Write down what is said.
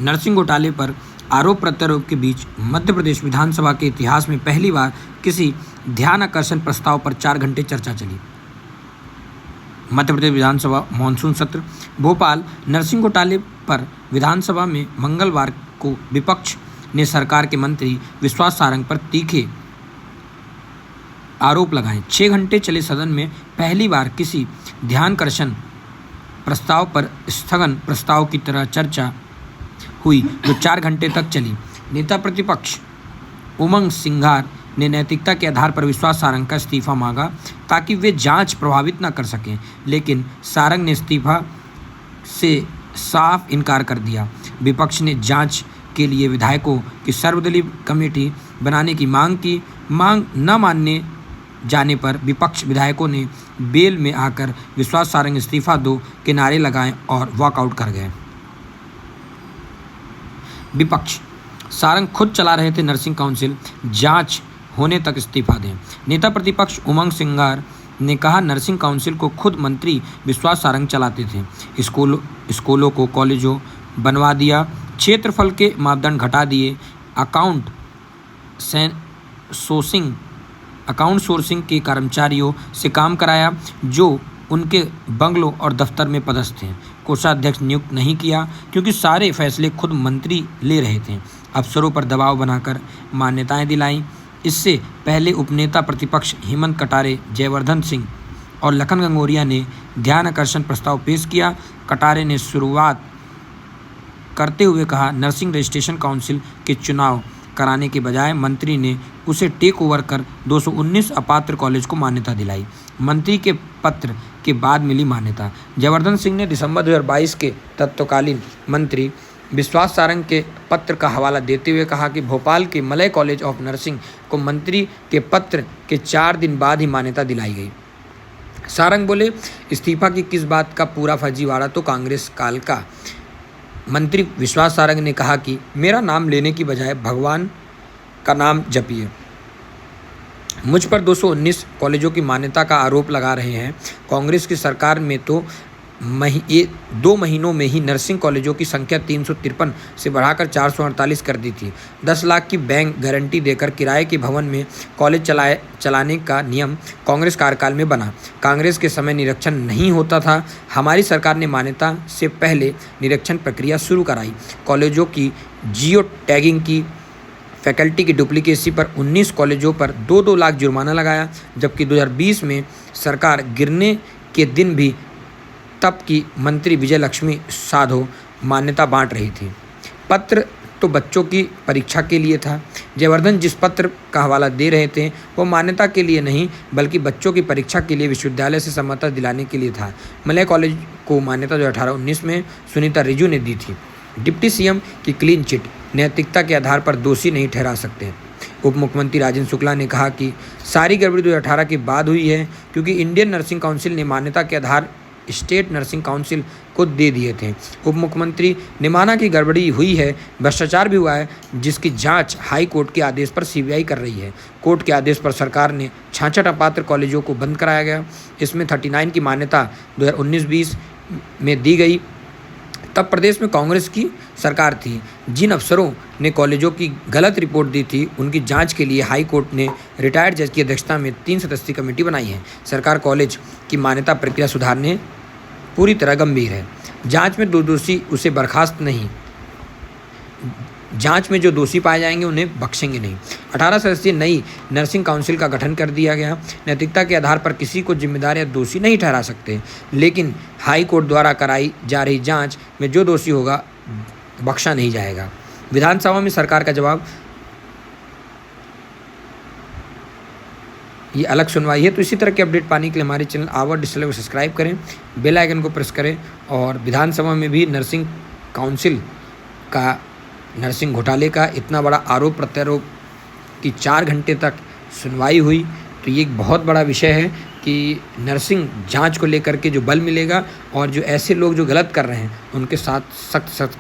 Nursing घोटाले पर आरोप प्रत्यारोप के बीच मध्य प्रदेश विधानसभा के इतिहास में पहली बार किसी ध्यानाकर्षण प्रस्ताव पर 4 घंटे चर्चा चली। मध्य प्रदेश विधानसभा मानसून सत्र। भोपाल। नर्सिंग घोटाले पर विधानसभा में मंगलवार को विपक्ष ने सरकार के मंत्री विश्वास सारंग पर तीखे आरोप लगाए। 6 घंटे चले सदन में पहली बार किसी ध्यानाकर्षण प्रस्ताव पर स्थगन प्रस्ताव की तरह चर्चा हुई जो 4 घंटे तक चली। नेता प्रतिपक्ष उमंग सिंघार ने नैतिकता के आधार पर विश्वास सारंग का इस्तीफा मांगा ताकि वे जांच प्रभावित न कर सकें, लेकिन सारंग ने इस्तीफा से साफ इनकार कर दिया। विपक्ष ने जांच के लिए विधायकों की सर्वदलीय कमेटी बनाने की मांग की। मांग न मानने जाने पर विपक्ष विधायकों ने बेल में आकर विश्वास सारंग इस्तीफा दो के नारे लगाए और वॉकआउट कर गए। विपक्ष। सारंग खुद चला रहे थे नर्सिंग काउंसिल, जांच होने तक इस्तीफा दें। नेता प्रतिपक्ष उमंग सिंघार ने कहा, नर्सिंग काउंसिल को खुद मंत्री विश्वास सारंग चलाते थे। स्कूलों को कॉलेजों बनवा दिया, क्षेत्रफल के मापदंड घटा दिए, अकाउंट सोर्सिंग के कर्मचारियों से काम कराया जो उनके बंगलों और दफ्तर में पदस्थ थे। कोषाध्यक्ष नियुक्त नहीं किया क्योंकि सारे फैसले खुद मंत्री ले रहे थे। अफसरों पर दबाव बनाकर मान्यताएं दिलाईं। इससे पहले उपनेता प्रतिपक्ष हेमंत कटारे, जयवर्धन सिंह और लखन गंगोरिया ने ध्यानाकर्षण प्रस्ताव पेश किया। कटारे ने शुरुआत करते हुए कहा, नर्सिंग रजिस्ट्रेशन काउंसिल के चुनाव कराने के बजाय मंत्री ने उसे टेक ओवर कर 219 अपात्र कॉलेज को मान्यता दिलाई। मंत्री के पत्र के बाद मिली मान्यता। जयवर्धन सिंह ने दिसंबर 2022 के तत्कालीन मंत्री विश्वास सारंग के पत्र का हवाला देते हुए कहा कि भोपाल के मलय कॉलेज ऑफ नर्सिंग को मंत्री के पत्र के 4 दिन बाद ही मान्यता दिलाई गई। सारंग बोले, इस्तीफा की किस बात का पूरा फर्जीवाड़ा तो कांग्रेस काल का। मंत्री विश्वास सारंग ने कहा कि मेरा नाम लेने की बजाय भगवान का नाम जपिए। मुझ पर 219 कॉलेजों की मान्यता का आरोप लगा रहे हैं। कांग्रेस की सरकार में तो 2 महीनों में ही नर्सिंग कॉलेजों की संख्या 353 से बढ़ाकर 448 कर दी थी। 10 लाख की बैंक गारंटी देकर किराए के भवन में कॉलेज चलाने का नियम कांग्रेस कार्यकाल में बना। कांग्रेस के समय निरीक्षण नहीं होता था। हमारी सरकार ने मान्यता से पहले निरीक्षण प्रक्रिया शुरू कराई। कॉलेजों की जियो टैगिंग की, फैकल्टी की डुप्लीकेसी पर 19 कॉलेजों पर 2-2 लाख जुर्माना लगाया, जबकि 2020 में सरकार गिरने के दिन भी तब की मंत्री विजय लक्ष्मी साधो मान्यता बांट रही थी। पत्र तो बच्चों की परीक्षा के लिए था। जयवर्धन जिस पत्र का हवाला दे रहे थे वो मान्यता के लिए नहीं बल्कि बच्चों की परीक्षा के लिए विश्वविद्यालय से सम्मता दिलाने के लिए था। मलय कॉलेज को मान्यता 2018-19 में सुनीता रिजू ने दी थी। डिप्टी सीएम की क्लीन चिट नैतिकता के आधार पर दोषी नहीं ठहरा सकते। उप मुख्यमंत्री राजेंद्र शुक्ला ने कहा कि सारी गड़बड़ी 2018 के बाद हुई है क्योंकि इंडियन नर्सिंग काउंसिल ने मान्यता के आधार स्टेट नर्सिंग काउंसिल को दे दिए थे। उप मुख्यमंत्री ने माना कि गड़बड़ी हुई है, भ्रष्टाचार भी हुआ है, जिसकी जांच हाई कोर्ट के आदेश पर सीबीआई कर रही है। कोर्ट के आदेश पर सरकार ने 66 अपात्र कॉलेजों को बंद कराया गया। इसमें 39 की मान्यता 2019-20 में दी गई। तब प्रदेश में कांग्रेस की सरकार थी। जिन अफसरों ने कॉलेजों की गलत रिपोर्ट दी थी उनकी जांच के लिए हाई कोर्ट ने रिटायर्ड जज की अध्यक्षता में 3 सदस्यीय कमेटी बनाई है। सरकार कॉलेज की मान्यता प्रक्रिया सुधारने पूरी तरह गंभीर है। जांच में दोषी उसे बर्खास्त नहीं, जांच में जो दोषी पाए जाएंगे उन्हें बख्शेंगे नहीं। 18 सदस्यीय नई नर्सिंग काउंसिल का गठन कर दिया गया। नैतिकता के आधार पर किसी को जिम्मेदार या दोषी नहीं ठहरा सकते, लेकिन हाई कोर्ट द्वारा कराई जा रही जांच में जो दोषी होगा बख्शा नहीं जाएगा। विधानसभा में सरकार का जवाब। ये अलग सुनवाई है। तो इसी तरह के अपडेट पाने के लिए हमारे चैनल आवर डिजिटल को सब्सक्राइब करें, बेल आइकन को प्रेस करें। और विधानसभा में भी नर्सिंग काउंसिल का, नर्सिंग घोटाले का इतना बड़ा आरोप प्रत्यारोप की 4 घंटे तक सुनवाई हुई, तो ये एक बहुत बड़ा विषय है कि नर्सिंग जांच को लेकर के जो बल मिलेगा और जो ऐसे लोग जो गलत कर रहे हैं उनके साथ सख्त